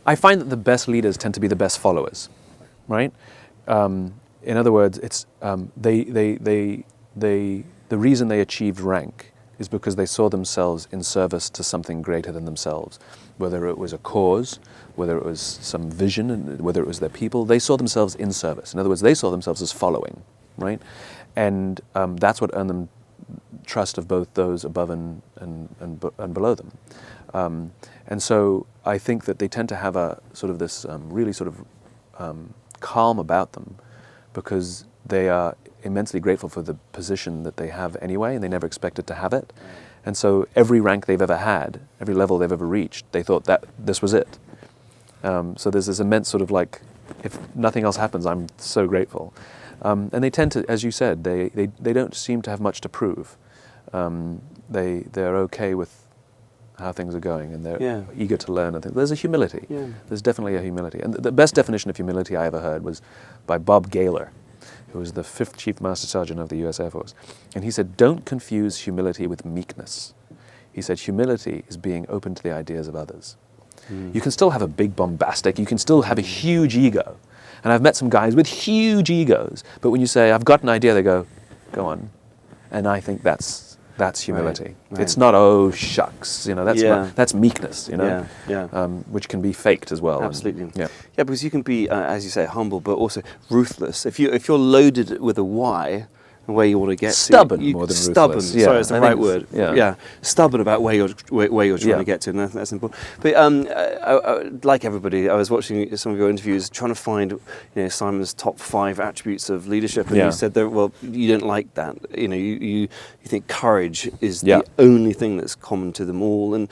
I find that the best leaders tend to be the best followers, right? In other words, it's the reason they achieved rank is because they saw themselves in service to something greater than themselves, whether it was a cause, whether it was some vision, and whether it was their people. They saw themselves in service. In other words, they saw themselves as following, right? And that's what earned them trust of both those above and below them. And so I think that they tend to have a sort of this really sort of calm about them, because they are immensely grateful for the position that they have anyway, and they never expected to have it. And so every rank they've ever had, every level they've ever reached, they thought that this was it. So there's this immense sort of like, if nothing else happens, I'm so grateful. And they tend to, as you said, they don't seem to have much to prove. They're okay with how things are going, and they're eager to learn. I think there's a humility. Yeah. There's definitely a humility. And the best definition of humility I ever heard was by Bob Gaylor, who was the 5th Chief Master Sergeant of the U.S. Air Force. And he said, don't confuse humility with meekness. He said, humility is being open to the ideas of others. You can still have a big bombastic, you can still have a huge ego. And I've met some guys with huge egos, but when you say, I've got an idea, they go on. And I think that's humility. Right. It's not, oh, shucks, that's meekness, which can be faked as well. Absolutely. Yeah, because you can be, as you say, humble, but also ruthless. If you're loaded with a why, where you want to get stubborn to. More than stubborn, ruthless. Sorry, it's the right word. Yeah. Stubborn about where you're trying to get to, and that's important. But like everybody, I was watching some of your interviews, trying to find Simon's top 5 attributes of leadership, and you said that, well, you don't like that. You think courage is the only thing that's common to them all, and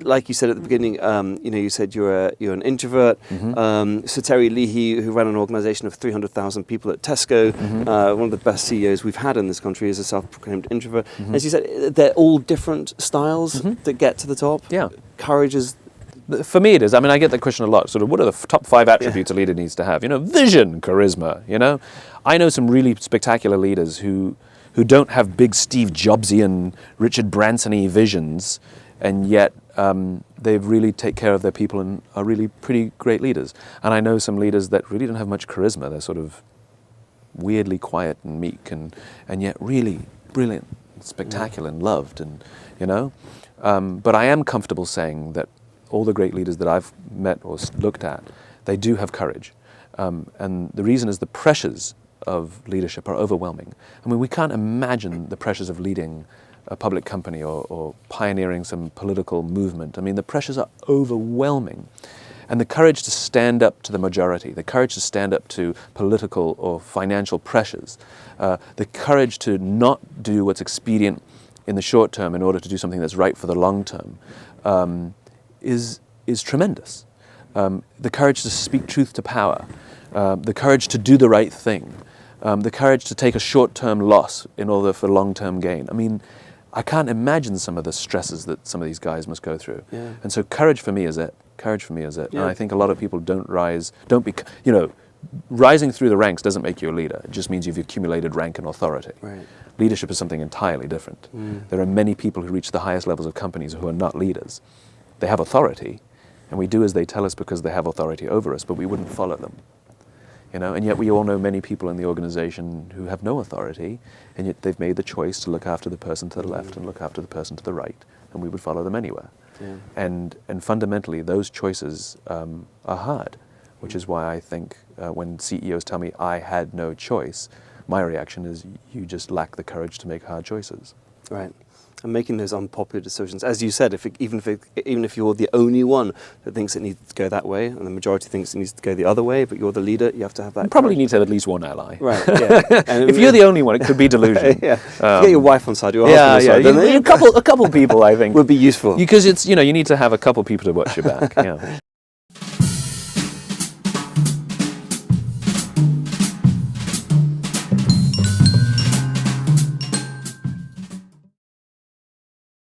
like you said at the beginning, you said you're an introvert. Sir Terry Leahy, who ran an organisation of 300,000 people at Tesco, one of the best CEOs we've had in this country, is a self-proclaimed introvert. As you said, they're all different styles that get to the top. Yeah. Courage is... For me it is. I mean, I get that question a lot. Sort of, what are the top 5 attributes a leader needs to have? Vision, charisma, I know some really spectacular leaders who don't have big Steve Jobsian, Richard Branson-y visions, and yet they really take care of their people and are really pretty great leaders. And I know some leaders that really don't have much charisma. They're sort of weirdly quiet and meek, and yet really brilliant, spectacular, and loved, and but I am comfortable saying that all the great leaders that I've met or looked at, they do have courage, and the reason is the pressures of leadership are overwhelming. I mean, we can't imagine the pressures of leading a public company or pioneering some political movement. I mean, the pressures are overwhelming. And the courage to stand up to the majority, the courage to stand up to political or financial pressures, the courage to not do what's expedient in the short term in order to do something that's right for the long term, is tremendous. The courage to speak truth to power, the courage to do the right thing, the courage to take a short-term loss in order for long-term gain. I mean, I can't imagine some of the stresses that some of these guys must go through. Yeah. And so courage for me is it. Courage for me is it. Yeah. And I think a lot of people rising through the ranks doesn't make you a leader. It just means you've accumulated rank and authority. Right. Leadership is something entirely different. There are many people who reach the highest levels of companies who are not leaders. They have authority, and we do as they tell us because they have authority over us, but we wouldn't follow them. And yet we all know many people in the organization who have no authority, and yet they've made the choice to look after the person to the left and look after the person to the right, and we would follow them anywhere. Yeah. And fundamentally, those choices are hard, which is why I think when CEOs tell me I had no choice, my reaction is you just lack the courage to make hard choices. Right. And making those unpopular decisions, as you said, even if you're the only one that thinks it needs to go that way, and the majority thinks it needs to go the other way, but you're the leader, you have to have that. You probably need to have at least one ally. Right. Yeah. If you're the only one, it could be delusion. Yeah. Get your wife on side, your husband on side. A couple people, I think, would be useful because it's you need to have a couple people to watch your back. Yeah.